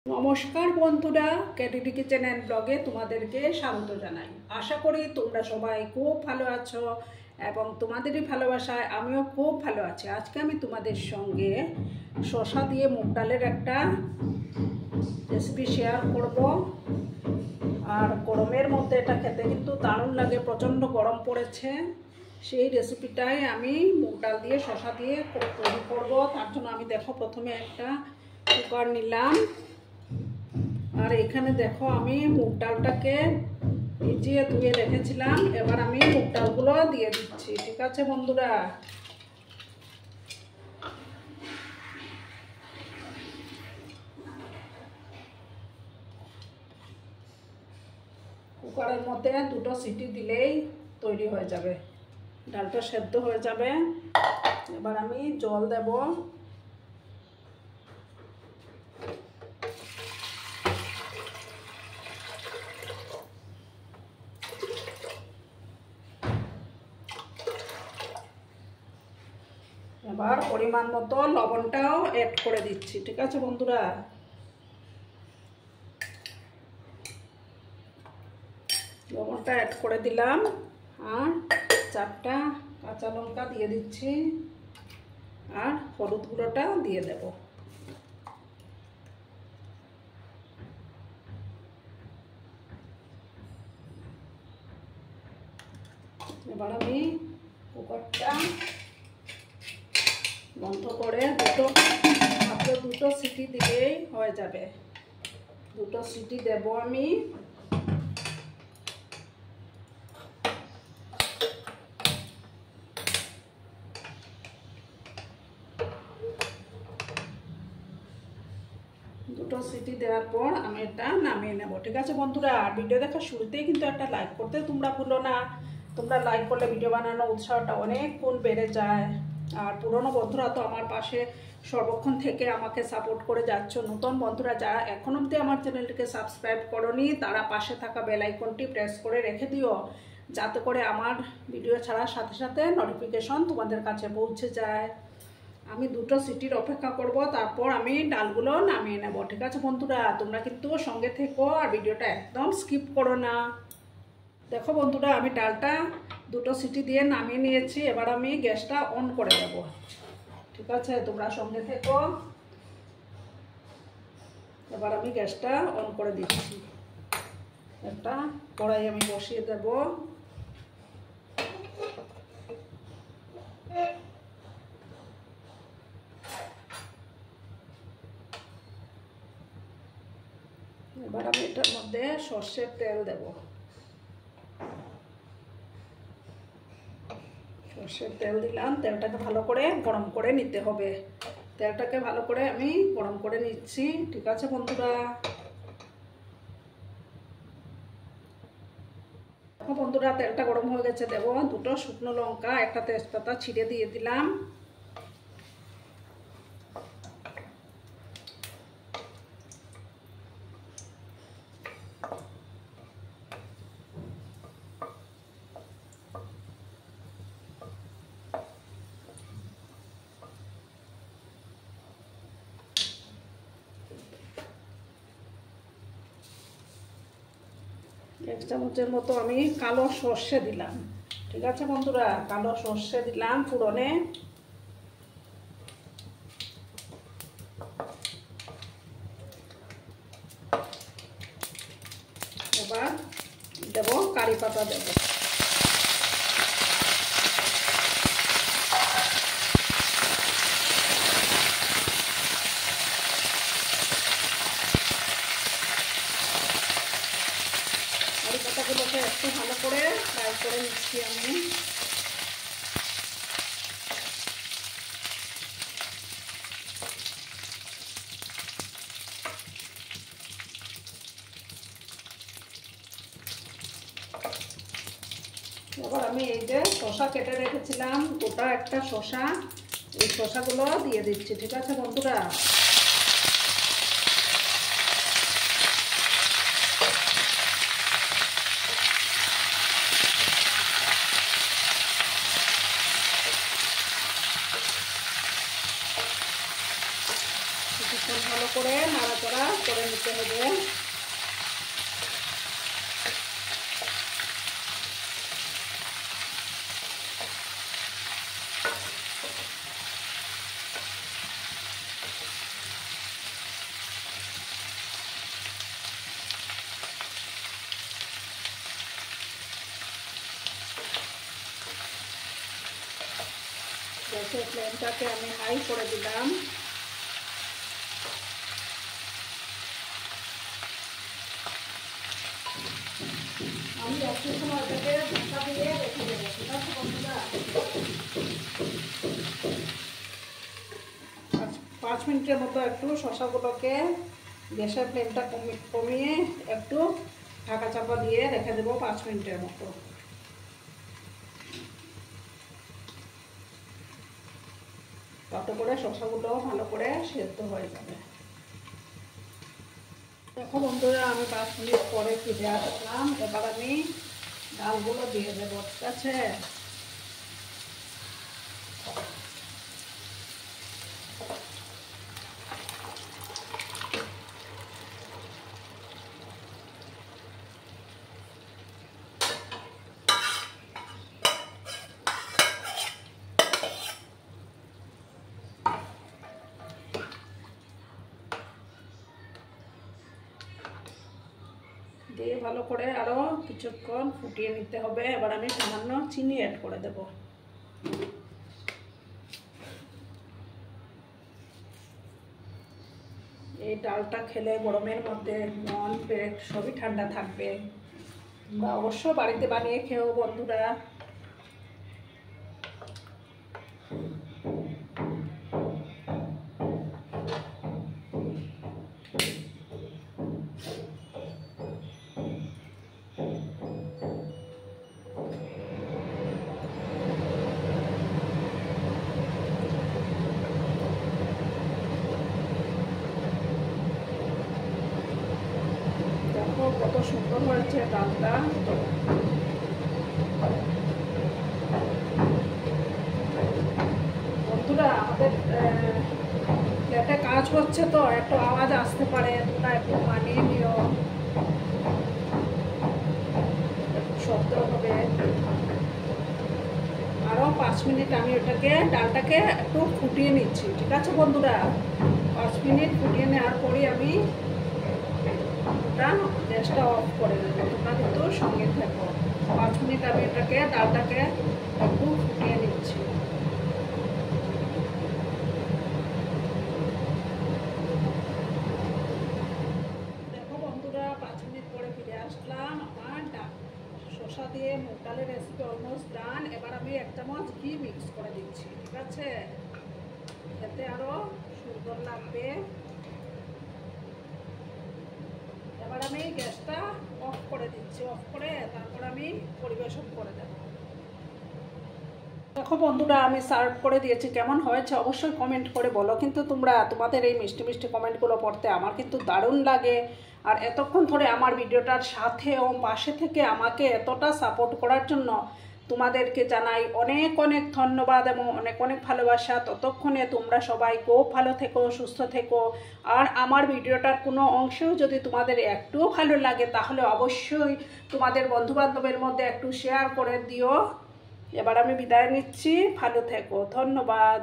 নমস্কার বন্ধুরা, কেটিডি kitchen and ব্লগে তোমাদেরকে স্বাগত জানাই। আশা করি তোমরা সবাই খুব ভালো আছো এবং তোমাদেরই ভালোবাসায় আমিও খুব ভালো আছি। আজকে আমি তোমাদের সঙ্গে শসা দিয়ে মুগ ডালের একটা রেসিপি শেয়ার করব। আর গরমের মধ্যে এটা খেতে কিন্তু দারুণ লাগে, প্রচণ্ড গরম পড়েছে। সেই রেসিপিটাই আমি মুগ ডাল দিয়ে শসা দিয়ে তৈরি করবো। তার জন্য আমি দেখো প্রথমে একটা কুকার নিলাম। আর এখানে দেখো আমি মুগ ডালটাকে ভিজিয়ে ধুয়ে রেখেছিলাম। এবার আমি মুগ ডালগুলো দিয়ে দিচ্ছি। ঠিক আছে বন্ধুরা, কুকারের মধ্যে দুটো সিটি দিলেই তৈরি হয়ে যাবে, ডালটা সেদ্ধ হয়ে যাবে। এবার আমি জল দেব। এবার পরিমাণ মতো লবণটাও অ্যাড করে দিচ্ছি। ঠিক আছে বন্ধুরা, লবণটা অ্যাড করে দিলাম। আর 4টা কাঁচা লঙ্কা দিয়ে দিচ্ছি। আর হলুদ গুঁড়োটা দিয়ে দেব। এবার আমি কুকারটা বন্ধ করে মাত্র দুটো সিটি দিলেই হয়ে যাবে। দুটো সিটি দেব আমি। দুটো সিটি দেওয়ার পর আমি এটা নামিয়ে নেব। ঠিক আছে বন্ধুরা, আর ভিডিও দেখার শুরুতেই কিন্তু একটা লাইক করতে তোমরা ভুলো না। তোমরা লাইক করলে ভিডিও বানানোর উৎসাহটা অনেক গুণ বেড়ে যায়। আর পুরনো বন্ধুরা তো আমার পাশে সর্বক্ষণ থেকে আমাকে সাপোর্ট করে যাচ্ছ। নতুন বন্ধুরা যারা এখন অবধি আমার চ্যানেলটিকে সাবস্ক্রাইব করোনি, তারা পাশে থাকা বেল আইকনটি প্রেস করে রেখে দিও, যাতে করে আমার ভিডিও ছাড়ার সাথে সাথে নোটিফিকেশন তোমাদের কাছে পৌঁছে যায়। আমি দুটো সিটির অপেক্ষা করব, তারপর আমি ডালগুলো নামিয়ে নেব। ঠিক আছে বন্ধুরা, তোমরা কিন্তু সঙ্গে থেকো আর ভিডিওটা একদম স্কিপ করো না। দেখো বন্ধুরা, আমি ডালটা দুটো সিটি দিয়ে নামিয়ে নিয়েছি। এবার আমি গ্যাসটা অন করে দেব। ঠিক আছে, তোমরা সঙ্গে থেকো। এবার আমি গ্যাসটা অন করে দিচ্ছি। একটা কড়াই আমি বসিয়ে দেব। এবার আমি এটার মধ্যে সর্ষের তেল দেব। সর্ষের তেল দিলাম। তেলটাকে ভালো করে গরম করে নিতে হবে। তেলটাকে ভালো করে আমি গরম করে নিচ্ছি। ঠিক আছে বন্ধুরা, দেখো বন্ধুরা, তেলটা গরম হয়ে গেছে। দেব দুটো শুকনো লঙ্কা, একটা তেজপাতা ছিঁড়ে দিয়ে দিলাম। এক চামচের মতো আমি কালো সর্ষে দিলাম। ঠিক আছে বন্ধুরা, কালো সর্ষে দিলাম ফোড়নে। এবার দেব কারি পাতা দেব। কারি পাতাগুলোকে একটু ভালো করে ফ্রাই করে নিচ্ছি আমি। এবার আমি এই যে শসা কেটে রেখেছিলাম, গোটা একটা শসা, এই শসাগুলো দিয়ে দিচ্ছি। ঠিক আছে বন্ধুরা, ভালো করে নাড়াচাড়া করে নিতে হবে। গ্যাসের ফ্লেমটাকে আমি হাই করে দিলাম। আমি একটু সময় এটাকে ঢাকা দিয়ে রেখে দেবো, ঠিক আছে বন্ধুরা? 5 মিনিটের মতো একটু শসাগুলোকে গ্যাসের ফ্লেমটা কমিয়ে একটু ঢাকা চাপা দিয়ে রেখে দেবো 5 মিনিটের মতো। তাতে করে শসাগুলো ভালো করে সেদ্ধ হয়ে যাবে। দেখো বন্ধুরা, আমি 5 মিনিট পরে ফিরে আসলাম। এবার আমি ডালগুলো দিয়ে দেবো, ঠিক আছে? দিয়ে ভালো করে আরো কিছুক্ষণ ফুটিয়ে নিতে হবে। এবার আমি সামান্য চিনি অ্যাড করে দেব। এই ডালটা খেলে গরমের মধ্যে মন পেট সবই ঠান্ডা থাকবে। বা অবশ্য বাড়িতে বানিয়ে খেও বন্ধুরা। দেখো কত সুন্দর হয়েছে ডালটা। বন্ধুরা, আমাদের ফ্ল্যাটে কাজ হচ্ছে তো একটু আওয়াজ আসতে পারে, তোমরা একটু মানিয়ে নিও, শব্দ হবে। আরও 5 মিনিট আমি ডালটাকে একটু ফুটিয়ে নিচ্ছি, ঠিক আছে বন্ধুরা? 5 মিনিট ফুটিয়ে নেওয়ার পরে আমি গ্যাসটা অফ করে দেবো। তোমরা কিন্তু সঙ্গে থাকো। 5 মিনিট আমি ডালটাকে একটু ফুটিয়ে নিচ্ছি। দেখো বন্ধুরা, 5 মিনিট পরে ফিরে আসলাম। আমার শসা দিয়ে মুগ ডালের রেসিপি অলমোস্ট ডান। এবার আমি 1 চামচ ঘি মিক্স করে দিচ্ছি, ঠিক আছে? খেতে আরো সুন্দর লাগবে। এবার আমি গ্যাসটা অফ করে দিচ্ছি। অফ করে তারপর আমি পরিবেশন করে দেব। দেখো বন্ধুরা, আমি সার্ভ করে দিয়েছি। কেমন হয়েছে অবশ্যই কমেন্ট করে বলো। কিন্তু তোমাদের এই মিষ্টি মিষ্টি কমেন্টগুলো পড়তে আমার কিন্তু দারুণ লাগে। আর এতক্ষণ ধরে আমার ভিডিওটার সাথে ও পাশে থেকে আমাকে এতটা সাপোর্ট করার জন্য তোমাদেরকে জানাই অনেক অনেক ধন্যবাদ এবং অনেক অনেক ভালোবাসা। ততক্ষণে তোমরা সবাই খুব ভালো থেকো, সুস্থ থেকো। আর আমার ভিডিওটার কোনো অংশেও যদি তোমাদের একটুও ভালো লাগে তাহলে অবশ্যই তোমাদের বন্ধুবান্ধবের মধ্যে একটু শেয়ার করে দিও। এবার আমি বিদায় নিচ্ছি। ভালো থেকো, ধন্যবাদ।